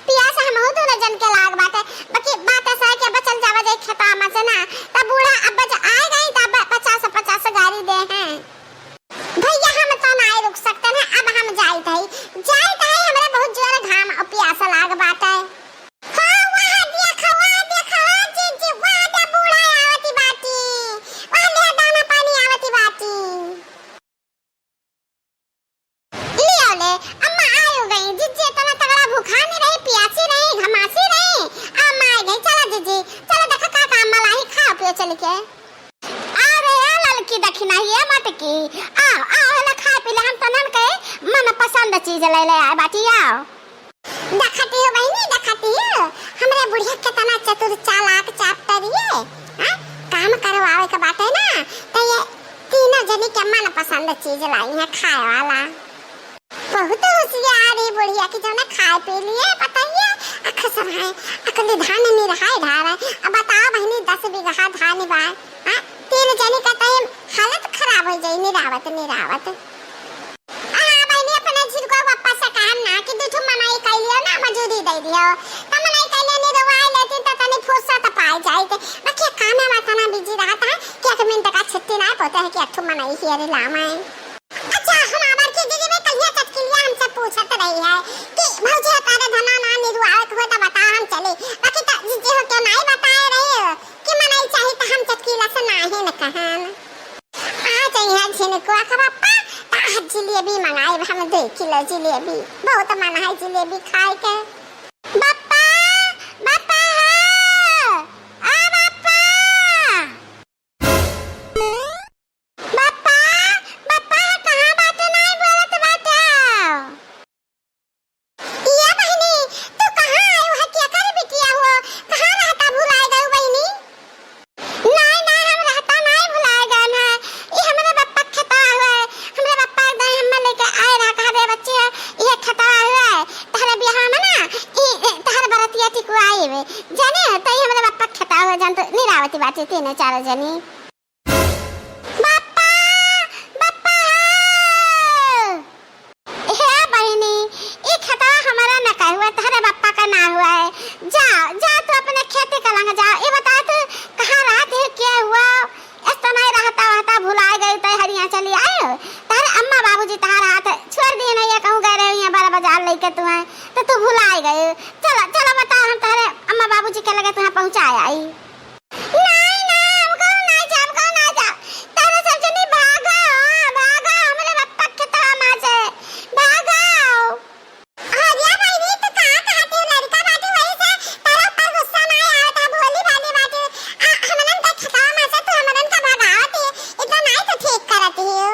पियास हम हो दोनों जन के लाग बाटे बाकी बात ऐसा है कि अब चल जावा जाए खेता में से ना तब बूढ़ा अब आए गई तब 50 गाड़ी दे हैं भैया हम तो ना रुक सकते हैं अब हम जाइत है हमरा बहुत जोर घाम और प्यास लाग बाटे चल के अरे लड़की दखिना ये मत की आओ हला खा पी ले हम तनन के मन पसंद चीज ले ले आए बाटी आओ देखती हो बहनी देखती हो हमरे बुढ़िया के तना चतुर चालाक चाप्टर ये हां काम करवावे के बाटे ना तो ये तीनों जनी के मन पसंद चीज लाई है खाए वाला बहुत होशियार है बुढ़िया की जो ना खाए पी लिए पता ही है अख सब है अकल धान नहीं रहा है धारा अब बताओ बहनी 10 बीघा धान बा हां तीन जने का टाइम हालत खराब हो जाई निरावत हां बहनी अपने झिल को वापस से काम ना कि दूठ मनाई कर लियो ना मजूरी दे दियो त मनाई कर ले नहीं रवाई लेती त तने फुर्सत पाए जाई ते बाकी काम में माथा ना बिजी रहता है कि 1 मिनट का छुट्टी ना पता है कि अठू मनाई ही अरे लामा अच्छा हम आबार के दीदी में कहिया चटकिलिया हमसे पूछत रही है कि भौजी तारे धना ना निरुआवत हो त बता हम चले बाकी त जीजे हो क्यों नहीं बताए रहे हो कि मनाई चाहिए त हम चटकिला से ना है न कहन आ चाहिए झिनको का पापा आज जलेबी मंगाए हम 2 किलो जलेबी बहुत मन है जलेबी खाए के पापा पापा आ पापा जाने तई हमरा बापा खता हो जान तो निरावती बाटे 3-4 जनी बापा बापा हे बहनी ई खता हमारा न का हुआ तारे बापा का ना हुआ है जा तो अपने खेती का लंग जा ये बता तो कहां रात है क्या हुआ ऐसा नहीं रहता भुला गई तो हरिया चली आए तारे अम्मा बाबूजी तारा हाथ छोड़ दिए नहीं कहूं गए रहे यहां बड़ा बाजार लेके तुम्हें तो तू भुला गए चलो चलो बता हम तारे अम्मा बाबूजी के लगे तुम्हें पहुंचाया आई नहीं ना हमको ना जा तारे सब जनी भागो हमरे बापा के तामा से भागो हरिया भाई भी तो कहां कहते हो लड़का बाटे वही से तारा पर गुस्सा ना आया था भोली भाली बाटे हमनन का खता में से तो हमनन का भगावती इतना नहीं तो ठीक करती हो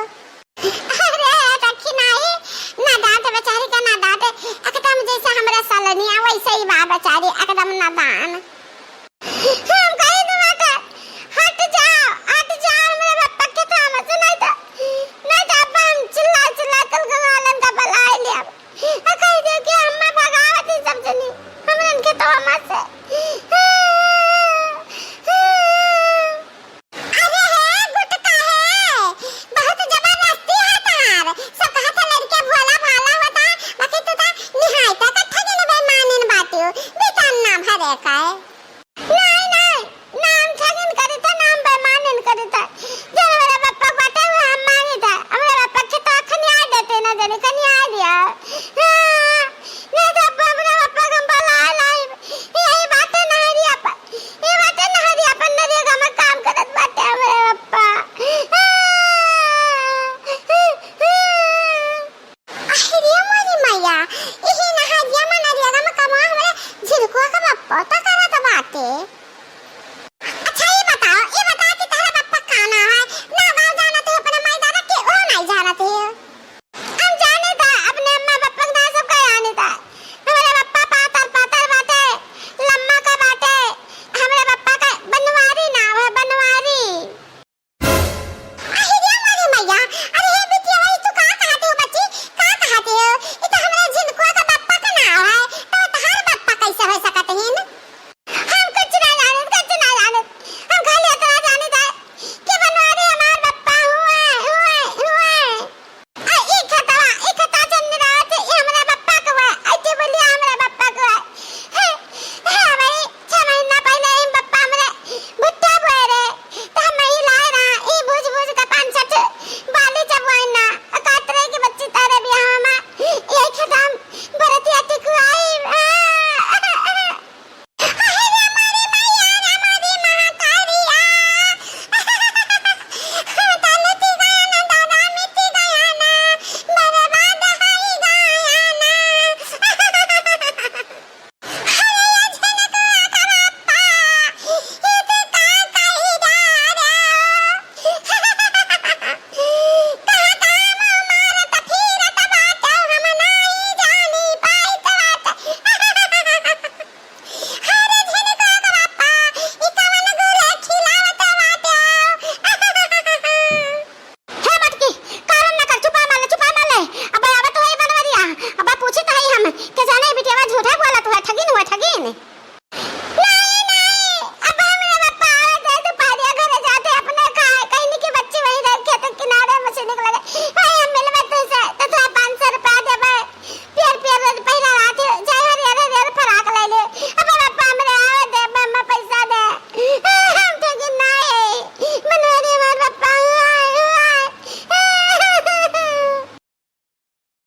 अरे रखी नहीं ना डांट बेचारी का ना डांट एकदम जैसे हमरा सालनिया वैसे ही बा बेचारी एकदम नादान हम कहीं न मत हट जाओ मेरे बापा के काम से नहीं तो हम चिल्ला कल गवालन का बलाई लिया कह दे कि अम्मा भगावती सब जनी हमन के तो अम्मा से अरे है गुटका है बहुत जबरदस्ती है तार सब कहते लड़के भोला भाला होता बाकी तो निहायत कथा जने बेमानन बात हो बेतन ना भरे का नहीं नाम ठगन करता नाम बेमानन करता जब मेरा पापा बाटे हम मांगे था हमारे पापा के तो खनिया देते ना जने खनिया दिया नहीं तो हमारे पापा हम लाई यही बात नहीं रिया पर ये बात नहीं रिया पर नरेगा में काम करत बाटे हमारे पापा अरे मोरी मैया यही ना हरिया में नरेगा में काम हमारे झिरको का पापा